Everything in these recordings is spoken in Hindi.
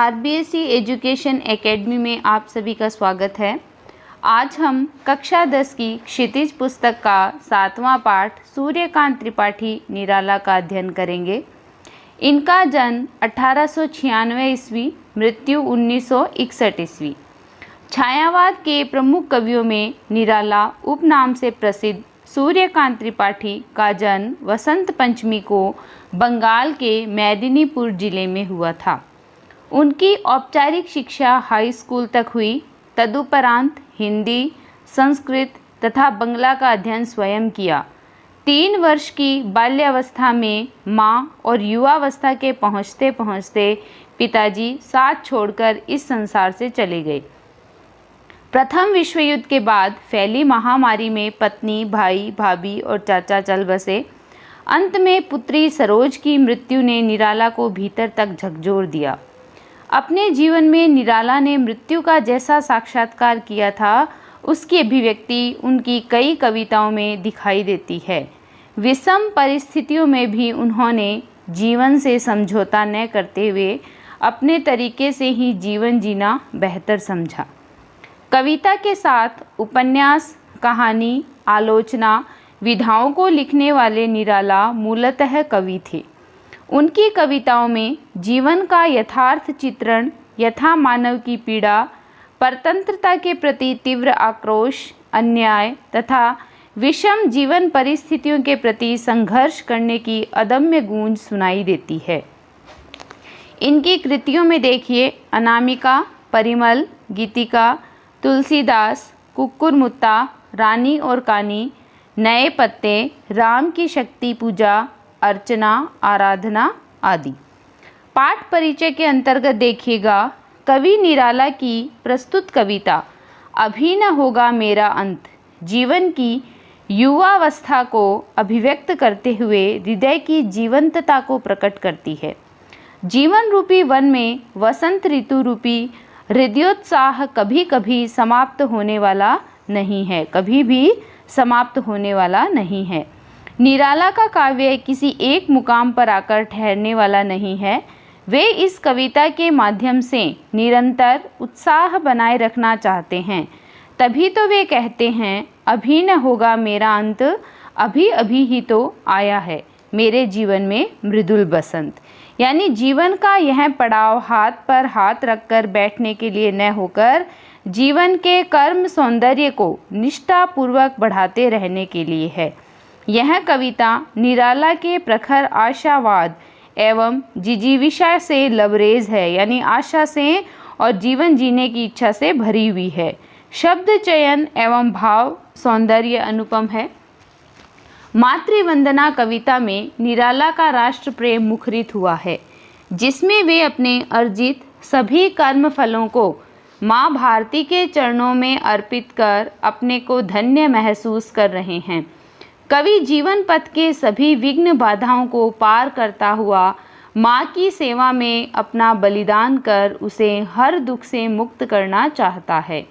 आरबीएसई एजुकेशन एकेडमी में आप सभी का स्वागत है। आज हम कक्षा 10 की क्षितिज पुस्तक का 7वां पाठ सूर्यकांत त्रिपाठी निराला का अध्ययन करेंगे। इनका जन्म 1896 ईस्वी, मृत्यु 1961 ईस्वी। छायावाद के प्रमुख कवियों में निराला उपनाम से प्रसिद्ध सूर्यकांत त्रिपाठी का जन्म वसंत पंचमी को बंगाल के मेदिनीपुर जिले में हुआ था। उनकी औपचारिक शिक्षा हाई स्कूल तक हुई। तदुपरांत हिंदी, संस्कृत तथा बंगला का अध्ययन स्वयं किया। 3 वर्ष की बाल्यावस्था में माँ और युवावस्था के पहुँचते पहुँचते पिताजी साथ छोड़कर इस संसार से चले गए। प्रथम विश्व युद्ध के बाद फैली महामारी में पत्नी, भाई, भाभी और चाचा चल बसे। अंत में पुत्री सरोज की मृत्यु ने निराला को भीतर तक झकझोर दिया। अपने जीवन में निराला ने मृत्यु का जैसा साक्षात्कार किया था, उसकी अभिव्यक्ति उनकी कई कविताओं में दिखाई देती है। विषम परिस्थितियों में भी उन्होंने जीवन से समझौता न करते हुए अपने तरीके से ही जीवन जीना बेहतर समझा। कविता के साथ उपन्यास, कहानी, आलोचना, विधाओं को लिखने वाले निराला मूलतः कवि थे। उनकी कविताओं में जीवन का यथार्थ चित्रण, यथा मानव की पीड़ा, परतंत्रता के प्रति तीव्र आक्रोश, अन्याय तथा विषम जीवन परिस्थितियों के प्रति संघर्ष करने की अदम्य गूंज सुनाई देती है। इनकी कृतियों में देखिए अनामिका, परिमल, गीतिका, तुलसीदास, कुक्कुरमुत्ता, रानी और कानी, नए पत्ते, राम की शक्ति पूजा, अर्चना, आराधना आदि। पाठ परिचय के अंतर्गत देखिएगा कवि निराला की प्रस्तुत कविता अभी न होगा मेरा अंत जीवन की युवावस्था को अभिव्यक्त करते हुए हृदय की जीवंतता को प्रकट करती है। जीवन रूपी वन में वसंत ऋतु रूपी हृदयोत्साह कभी कभी समाप्त होने वाला नहीं है, कभी भी समाप्त होने वाला नहीं है। निराला का काव्य किसी एक मुकाम पर आकर ठहरने वाला नहीं है। वे इस कविता के माध्यम से निरंतर उत्साह बनाए रखना चाहते हैं। तभी तो वे कहते हैं अभी न होगा मेरा अंत, अभी अभी ही तो आया है मेरे जीवन में मृदुल बसंत। यानी जीवन का यह पड़ाव हाथ पर हाथ रखकर बैठने के लिए न होकर जीवन के कर्म सौंदर्य को निष्ठापूर्वक बढ़ाते रहने के लिए है। यह कविता निराला के प्रखर आशावाद एवं जिजीविषा से लबरेज है, यानी आशा से और जीवन जीने की इच्छा से भरी हुई है। शब्द चयन एवं भाव सौंदर्य अनुपम है। मातृवंदना कविता में निराला का राष्ट्र प्रेम मुखरित हुआ है, जिसमें वे अपने अर्जित सभी कर्म फलों को माँ भारती के चरणों में अर्पित कर अपने को धन्य महसूस कर रहे हैं। कवि जीवन पथ के सभी विघ्न बाधाओं को पार करता हुआ माँ की सेवा में अपना बलिदान कर उसे हर दुख से मुक्त करना चाहता है।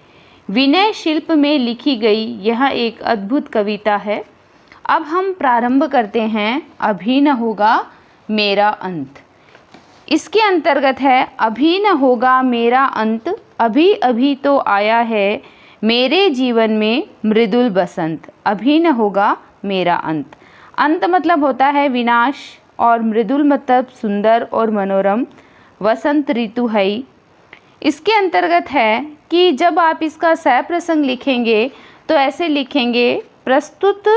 विनय शिल्प में लिखी गई यह एक अद्भुत कविता है। अब हम प्रारंभ करते हैं अभी न होगा मेरा अंत। इसके अंतर्गत है अभी न होगा मेरा अंत, अभी अभी तो आया है मेरे जीवन में मृदुल बसंत। अभी न होगा मेरा अंत। अंत मतलब होता है विनाश और मृदुल मतलब सुंदर और मनोरम। वसंत ऋतु है। इसके अंतर्गत है कि जब आप इसका सप्रसंग लिखेंगे तो ऐसे लिखेंगे प्रस्तुत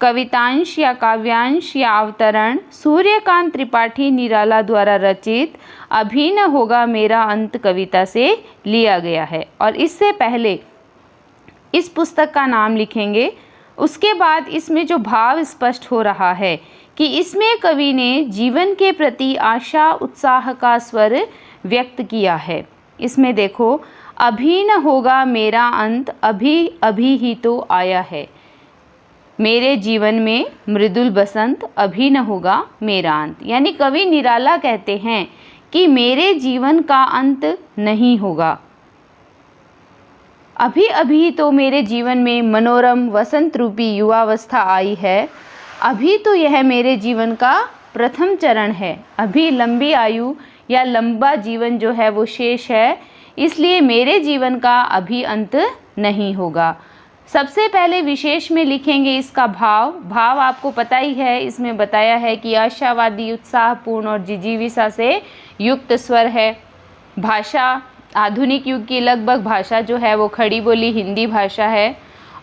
कवितांश या काव्यांश या अवतरण सूर्यकांत त्रिपाठी निराला द्वारा रचित अभी न होगा मेरा अंत कविता से लिया गया है। और इससे पहले इस पुस्तक का नाम लिखेंगे। उसके बाद इसमें जो भाव स्पष्ट हो रहा है कि इसमें कवि ने जीवन के प्रति आशा उत्साह का स्वर व्यक्त किया है। इसमें देखो अभी न होगा मेरा अंत, अभी अभी ही तो आया है मेरे जीवन में मृदुल बसंत, अभी न होगा मेरा अंत। यानी कवि निराला कहते हैं कि मेरे जीवन का अंत नहीं होगा, अभी अभी तो मेरे जीवन में मनोरम वसंत रूपी युवावस्था आई है। अभी तो यह मेरे जीवन का प्रथम चरण है। अभी लंबी आयु या लंबा जीवन जो है वो शेष है, इसलिए मेरे जीवन का अभी अंत नहीं होगा। सबसे पहले विशेष में लिखेंगे इसका भाव आपको पता ही है, इसमें बताया है कि आशावादी, उत्साहपूर्ण और जिजीविषा से युक्त स्वर है। भाषा, आधुनिक युग की लगभग भाषा जो है वो खड़ी बोली हिंदी भाषा है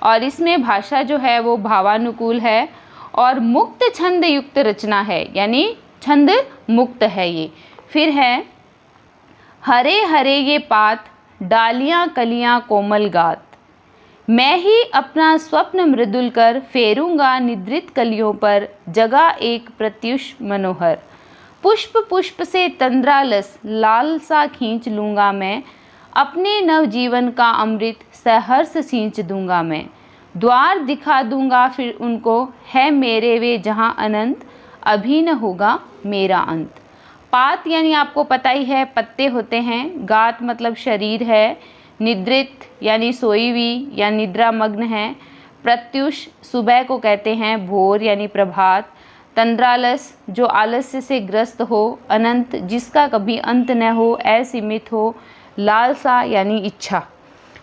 और इसमें भाषा जो है वो भावानुकूल है और मुक्त छंद युक्त रचना है, यानी छंद मुक्त है ये। फिर है हरे हरे ये पात, डालियाँ कलियाँ कोमल गात, मैं ही अपना स्वप्न मृदुल कर फेरूंगा निद्रित कलियों पर, जगा एक प्रत्युष मनोहर। पुष्प पुष्प से तंद्रालस लाल सा खींच लूँगा मैं, अपने नवजीवन का अमृत सहर्ष सींच दूंगा मैं। द्वार दिखा दूंगा फिर उनको, है मेरे वे जहाँ अनंत, अभी न होगा मेरा अंत। पात यानी आपको पता ही है पत्ते होते हैं, गात मतलब शरीर है, निद्रित यानी सोई हुई या निद्रा मग्न है, प्रत्युष सुबह को कहते हैं, भोर यानी प्रभात, तंद्रालस जो आलस्य से ग्रस्त हो, अनंत जिसका कभी अंत न हो, असीमित हो, लालसा यानी इच्छा।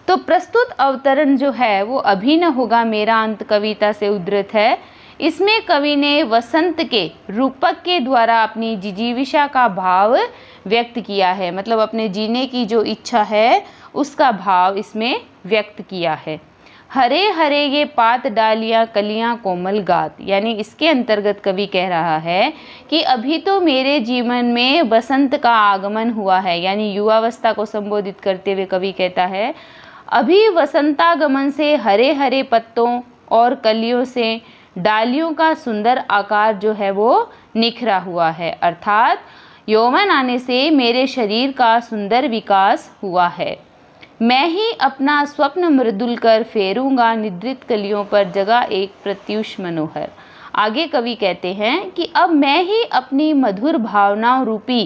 तो प्रस्तुत अवतरण जो है वो अभी न होगा मेरा अंत कविता से उद्धृत है। इसमें कवि ने वसंत के रूपक के द्वारा अपनी जिजीविषा का भाव व्यक्त किया है, मतलब अपने जीने की जो इच्छा है उसका भाव इसमें व्यक्त किया है। हरे हरे ये पात डालियाँ कलियाँ कोमल गात, यानी इसके अंतर्गत कवि कह रहा है कि अभी तो मेरे जीवन में वसंत का आगमन हुआ है, यानी युवावस्था को संबोधित करते हुए कवि कहता है अभी वसंतागमन से हरे हरे पत्तों और कलियों से डालियों का सुंदर आकार जो है वो निखरा हुआ है, अर्थात यौवन आने से मेरे शरीर का सुंदर विकास हुआ है। मैं ही अपना स्वप्न मृदुल कर फेरूंगा निद्रित कलियों पर, जगह एक प्रत्युष मनोहर। आगे कवि कहते हैं कि अब मैं ही अपनी मधुर भावनाओं रूपी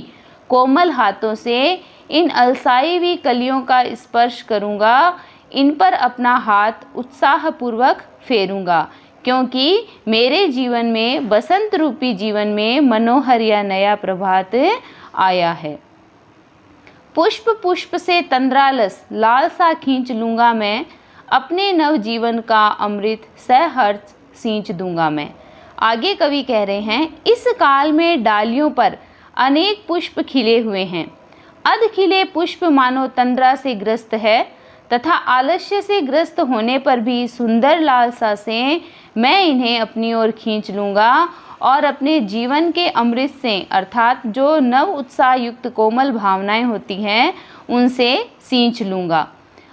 कोमल हाथों से इन अलसाई हुई कलियों का स्पर्श करूंगा, इन पर अपना हाथ उत्साहपूर्वक फेरूंगा, क्योंकि मेरे जीवन में बसंत रूपी जीवन में मनोहर या नया प्रभात आया है। पुष्प पुष्प से तंद्रालस लाल सा खींच लूँगा मैं, अपने नव जीवन का अमृत सहर्ष सींच दूंगा मैं। आगे कवि कह रहे हैं इस काल में डालियों पर अनेक पुष्प खिले हुए हैं, अध खिले पुष्प मानो तंद्रा से ग्रस्त है तथा आलस्य से ग्रस्त होने पर भी सुंदर लालसा से मैं इन्हें अपनी ओर खींच लूँगा और अपने जीवन के अमृत से, अर्थात जो नव उत्साह युक्त कोमल भावनाएं होती हैं उनसे सींच लूँगा।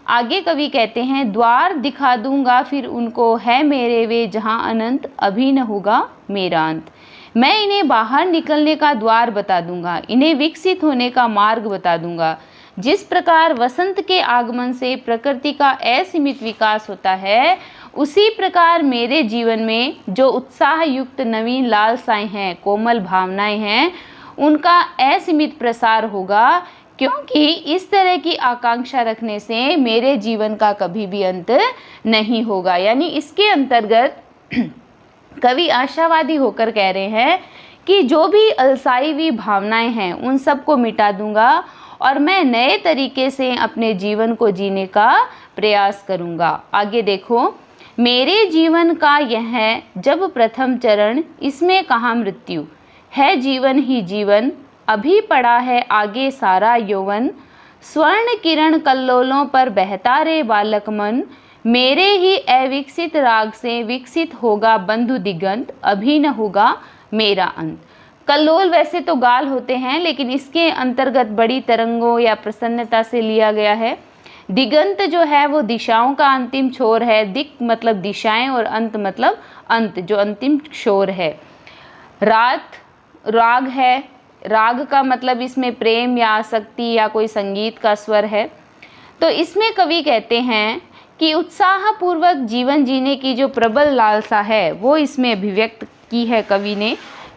आगे कवि कहते हैं द्वार दिखा दूंगा फिर उनको, है मेरे वे जहाँ अनंत, अभी न होगा मेरा अंत। मैं इन्हें बाहर निकलने का द्वार बता दूंगा, इन्हें विकसित होने का मार्ग बता दूंगा। जिस प्रकार वसंत के आगमन से प्रकृति का असीमित विकास होता है, उसी प्रकार मेरे जीवन में जो उत्साह युक्त नवीन लालसाएं हैं, कोमल भावनाएं हैं, उनका असीमित प्रसार होगा, क्योंकि इस तरह की आकांक्षा रखने से मेरे जीवन का कभी भी अंत नहीं होगा। यानी इसके अंतर्गत कवि आशावादी होकर कह रहे हैं कि जो भी अलसाई हुई भावनाएं हैं उन सबको मिटा दूंगा और मैं नए तरीके से अपने जीवन को जीने का प्रयास करूंगा। आगे देखो, मेरे जीवन का यह है जब प्रथम चरण, इसमें कहाँ मृत्यु, है जीवन ही जीवन, अभी पड़ा है आगे सारा यौवन, स्वर्ण किरण कल्लोलों पर बहता रे बालक मन, मेरे ही अविकसित राग से विकसित होगा बंधु दिगंत, अभी न होगा मेरा अंत। कल्लोल वैसे तो गाल होते हैं, लेकिन इसके अंतर्गत बड़ी तरंगों या प्रसन्नता से लिया गया है। दिगंत जो है वो दिशाओं का अंतिम छोर है, दिक मतलब दिशाएं और अंत मतलब अंत, जो अंतिम छोर है। राग है, राग का मतलब इसमें प्रेम या आसक्ति या कोई संगीत का स्वर है। तो इसमें कवि कहते हैं कि उत्साहपूर्वक जीवन जीने की जो प्रबल लालसा है वो इसमें अभिव्यक्त की है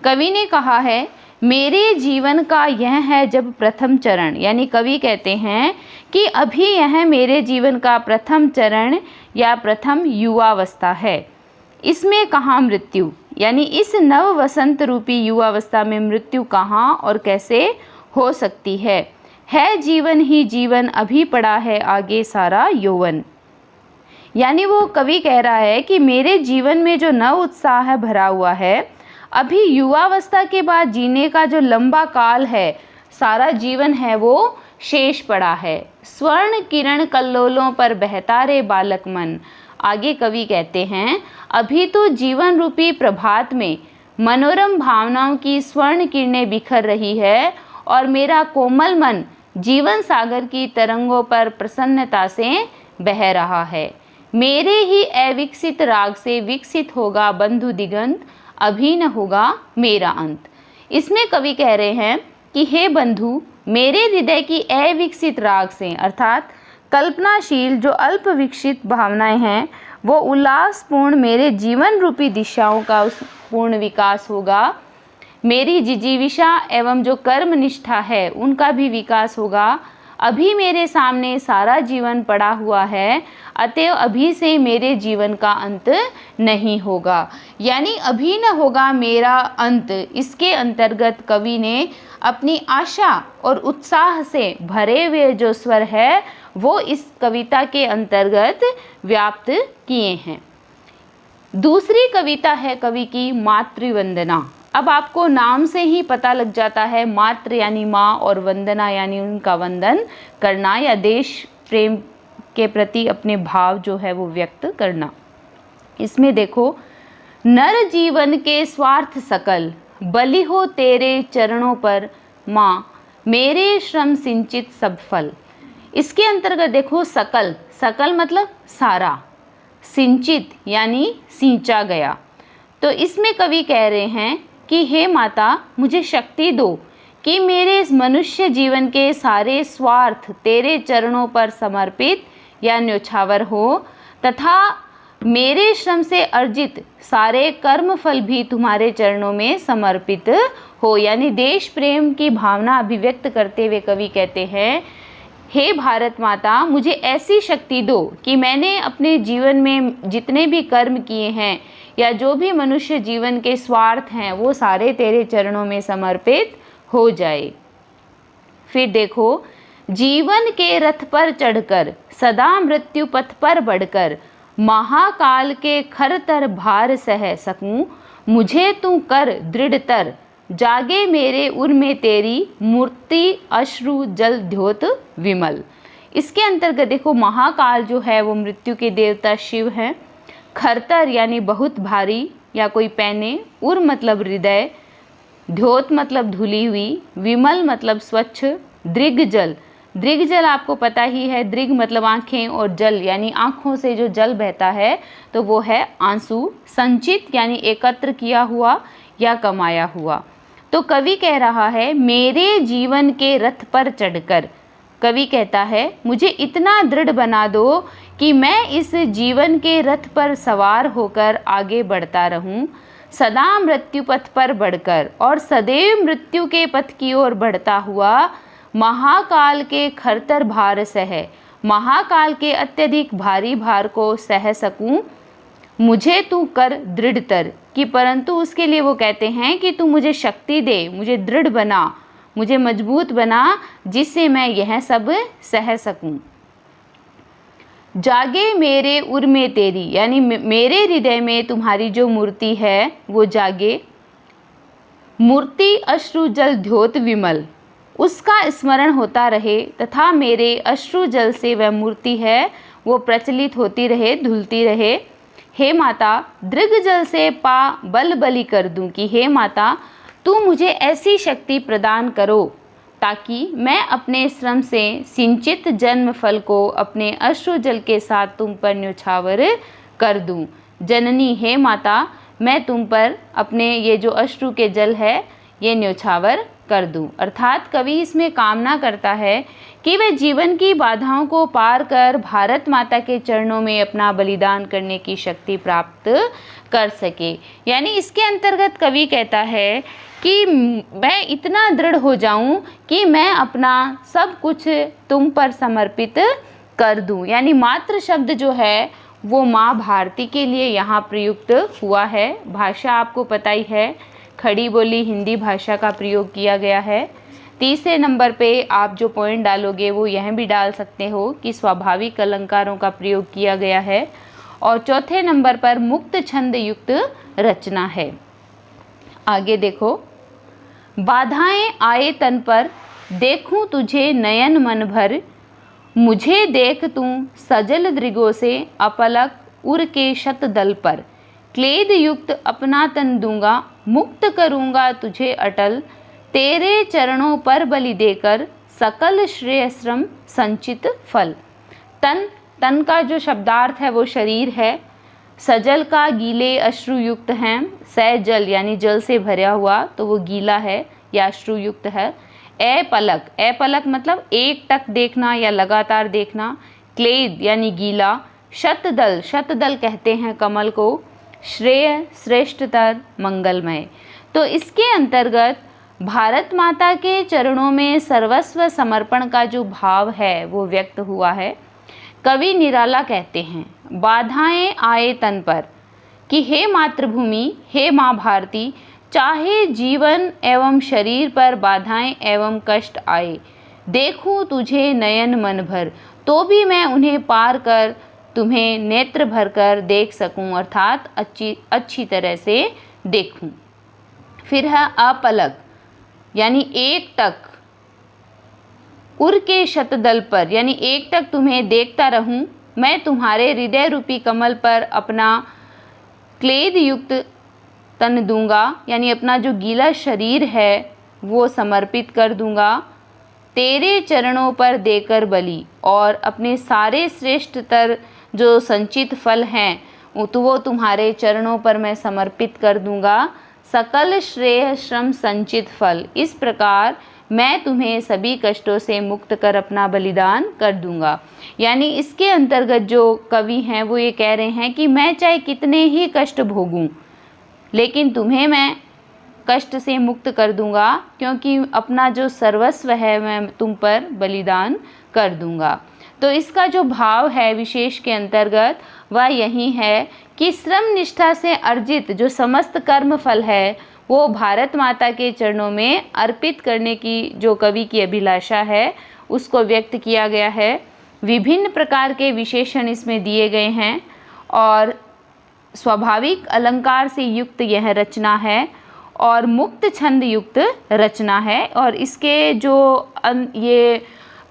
कवि ने कहा है मेरे जीवन का यह है जब प्रथम चरण, यानी कवि कहते हैं कि अभी यह मेरे जीवन का प्रथम चरण या प्रथम युवावस्था है। इसमें कहाँ मृत्यु, यानी इस नव वसंत रूपी युवावस्था में मृत्यु कहाँ और कैसे हो सकती है जीवन ही जीवन, अभी पड़ा है आगे सारा यौवन। यानी वो कवि कह रहा है कि मेरे जीवन में जो नव उत्साह भरा हुआ है, अभी युवावस्था के बाद जीने का जो लंबा काल है, सारा जीवन है वो शेष पड़ा है। स्वर्ण किरण कल्लोलों पर बहता रे बालक मन। आगे कवि कहते हैं, अभी तो जीवन रूपी प्रभात में मनोरम भावनाओं की स्वर्ण किरणें बिखर रही है और मेरा कोमल मन जीवन सागर की तरंगों पर प्रसन्नता से बह रहा है। मेरे ही अविकसित राग से विकसित होगा बंधु दिगंत, अभी न होगा मेरा अंत। इसमें कवि कह रहे हैं कि हे बंधु, मेरे हृदय की अविकसित राग से अर्थात कल्पनाशील जो अल्प विकसित भावनाएं हैं, वो उल्लासपूर्ण मेरे जीवन रूपी दिशाओं का उस पूर्ण विकास होगा। मेरी जिजीविषा एवं जो कर्म निष्ठा है उनका भी विकास होगा। अभी मेरे सामने सारा जीवन पड़ा हुआ है, अतएव अभी से मेरे जीवन का अंत नहीं होगा, यानी अभी न होगा मेरा अंत। इसके अंतर्गत कवि ने अपनी आशा और उत्साह से भरे हुए जो स्वर है वो इस कविता के अंतर्गत व्याप्त किए हैं। दूसरी कविता है कवि की मातृवंदना। अब आपको नाम से ही पता लग जाता है, मातृ यानी माँ और वंदना यानी उनका वंदन करना या देश प्रेम के प्रति अपने भाव जो है वो व्यक्त करना। इसमें देखो, नर जीवन के स्वार्थ सकल, बलि हो तेरे चरणों पर माँ, मेरे श्रम सिंचित सब फल। इसके अंतर्गत देखो, सकल, सकल मतलब सारा, सिंचित यानी सींचा गया। तो इसमें कवि कह रहे हैं कि हे माता, मुझे शक्ति दो कि मेरे इस मनुष्य जीवन के सारे स्वार्थ तेरे चरणों पर समर्पित या न्योछावर हो, तथा मेरे श्रम से अर्जित सारे कर्म फल भी तुम्हारे चरणों में समर्पित हो। यानी देश प्रेम की भावना अभिव्यक्त करते हुए कवि कहते हैं, हे भारत माता, मुझे ऐसी शक्ति दो कि मैंने अपने जीवन में जितने भी कर्म किए हैं या जो भी मनुष्य जीवन के स्वार्थ हैं वो सारे तेरे चरणों में समर्पित हो जाए। फिर देखो, जीवन के रथ पर चढ़कर सदा मृत्यु पथ पर बढ़कर महाकाल के खरतर भार सह सकूं, मुझे तू कर दृढ़तर, जागे मेरे उर में तेरी मूर्ति अश्रु जल द्योत विमल। इसके अंतर्गत देखो, महाकाल जो है वो मृत्यु के देवता शिव हैं। खरतर यानी बहुत भारी या कोई पैने, उर मतलब हृदय, द्योत मतलब धुली हुई, विमल मतलब स्वच्छ, दृग जल, दृग जल आपको पता ही है, दृग मतलब आँखें और जल यानी आँखों से जो जल बहता है तो वो है आंसू, संचित यानी एकत्र किया हुआ या कमाया हुआ। तो कवि कह रहा है, मेरे जीवन के रथ पर चढ़कर, कवि कहता है मुझे इतना दृढ़ बना दो कि मैं इस जीवन के रथ पर सवार होकर आगे बढ़ता रहूं, सदा मृत्यु पथ पर बढ़कर और सदैव मृत्यु के पथ की ओर बढ़ता हुआ महाकाल के खरतर भार सह, महाकाल के अत्यधिक भारी भार को सह सकूं, मुझे तू कर दृढ़तर, कि परंतु उसके लिए वो कहते हैं कि तू मुझे शक्ति दे, मुझे दृढ़ बना, मुझे मजबूत बना, जिससे मैं यह सब सह सकूं। जागे मेरे उर में तेरी, यानी मेरे हृदय में तुम्हारी जो मूर्ति है वो जागे। मूर्ति अश्रु जल द्योत विमल, उसका स्मरण होता रहे तथा मेरे अश्रु जल से वह मूर्ति है वो प्रचलित होती रहे, धुलती रहे। हे माता, दृग जल से पा बल बलि कर दूं कि हे माता, तू मुझे ऐसी शक्ति प्रदान करो ताकि मैं अपने श्रम से सिंचित जन्म फल को अपने अश्रु जल के साथ तुम पर न्योछावर कर दूं। जननी, हे माता, मैं तुम पर अपने ये जो अश्रु के जल है ये न्योछावर कर दूं। अर्थात कवि इसमें कामना करता है कि वह जीवन की बाधाओं को पार कर भारत माता के चरणों में अपना बलिदान करने की शक्ति प्राप्त कर सके। यानी इसके अंतर्गत कवि कहता है कि मैं इतना दृढ़ हो जाऊं कि मैं अपना सब कुछ तुम पर समर्पित कर दूं। यानी मातृ शब्द जो है वो माँ भारती के लिए यहाँ प्रयुक्त हुआ है। भाषा आपको पता ही है, खड़ी बोली हिंदी भाषा का प्रयोग किया गया है। तीसरे नंबर पे आप जो पॉइंट डालोगे वो यह भी डाल सकते हो कि स्वाभाविक अलंकारों का प्रयोग किया गया है। और चौथे नंबर पर मुक्त छंद युक्त रचना है। आगे देखो, बाधाएं आए तन पर, देखूं तुझे नयन मन भर, मुझे देख तू सजल दृगों से, अपलक उर के शत दल पर, क्लेद युक्त अपना तन दूंगा, मुक्त करूंगा तुझे अटल, तेरे चरणों पर बलि देकर, सकल श्रेयश्रम संचित फल। तन का जो शब्दार्थ है वो शरीर है। सजल का गीले अश्रुयुक्त हैं। सजल यानी जल से भरा हुआ, तो वो गीला है या अश्रुयुक्त है। ए पलक मतलब एक टक देखना या लगातार देखना। क्लेद यानी गीला। शतदल कहते हैं कमल को। श्रेय श्रेष्ठतर मंगलमय। तो इसके अंतर्गत भारत माता के चरणों में सर्वस्व समर्पण का जो भाव है वो व्यक्त हुआ है। कवि निराला कहते हैं, बाधाएं आए तन पर, कि हे मातृभूमि, हे माँ भारती, चाहे जीवन एवं शरीर पर बाधाएं एवं कष्ट आए, देखूं तुझे नयन मन भर, तो भी मैं उन्हें पार कर तुम्हें नेत्र भर कर देख सकूं, अर्थात अच्छी तरह से देखूं। फिर है अपलक यानी एक टक। उर के शतदल पर यानी एक टक तुम्हें देखता रहूं, मैं तुम्हारे हृदय रूपी कमल पर अपना क्लेद युक्त तन दूंगा, यानी अपना जो गीला शरीर है वो समर्पित कर दूंगा, तेरे चरणों पर देकर बलि, और अपने सारे श्रेष्ठतर जो संचित फल हैं तो वो तुम्हारे चरणों पर मैं समर्पित कर दूंगा। सकल श्रेय श्रम संचित फल, इस प्रकार मैं तुम्हें सभी कष्टों से मुक्त कर अपना बलिदान कर दूंगा। यानी इसके अंतर्गत जो कवि हैं वो ये कह रहे हैं कि मैं चाहे कितने ही कष्ट भोगूं, लेकिन तुम्हें मैं कष्ट से मुक्त कर दूंगा, क्योंकि अपना जो सर्वस्व है मैं तुम पर बलिदान कर दूंगा। तो इसका जो भाव है विशेष के अंतर्गत वह यही है कि श्रम निष्ठा से अर्जित जो समस्त कर्म फल है वो भारत माता के चरणों में अर्पित करने की जो कवि की अभिलाषा है उसको व्यक्त किया गया है। विभिन्न प्रकार के विशेषण इसमें दिए गए हैं और स्वाभाविक अलंकार से युक्त यह रचना है और मुक्त छंद युक्त रचना है। और इसके जो ये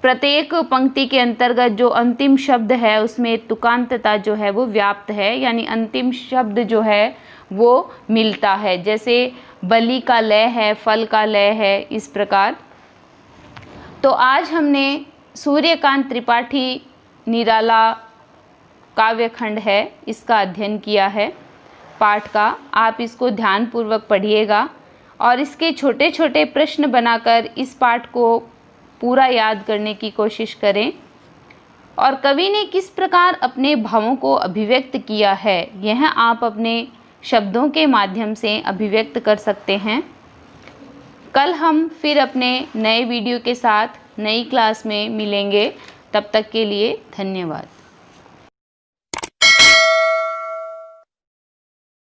प्रत्येक पंक्ति के अंतर्गत जो अंतिम शब्द है उसमें तुकांतता जो है वो व्याप्त है, यानी अंतिम शब्द जो है वो मिलता है। जैसे बलि का लय है, फल का लय है, इस प्रकार। तो आज हमने सूर्यकांत त्रिपाठी निराला काव्यखंड है इसका अध्ययन किया है पाठ का। आप इसको ध्यानपूर्वक पढ़िएगा और इसके छोटे छोटे प्रश्न बनाकर इस पाठ को पूरा याद करने की कोशिश करें। और कवि ने किस प्रकार अपने भावों को अभिव्यक्त किया है यह आप अपने शब्दों के माध्यम से अभिव्यक्त कर सकते हैं। कल हम फिर अपने नए वीडियो के साथ नई क्लास में मिलेंगे। तब तक के लिए धन्यवाद।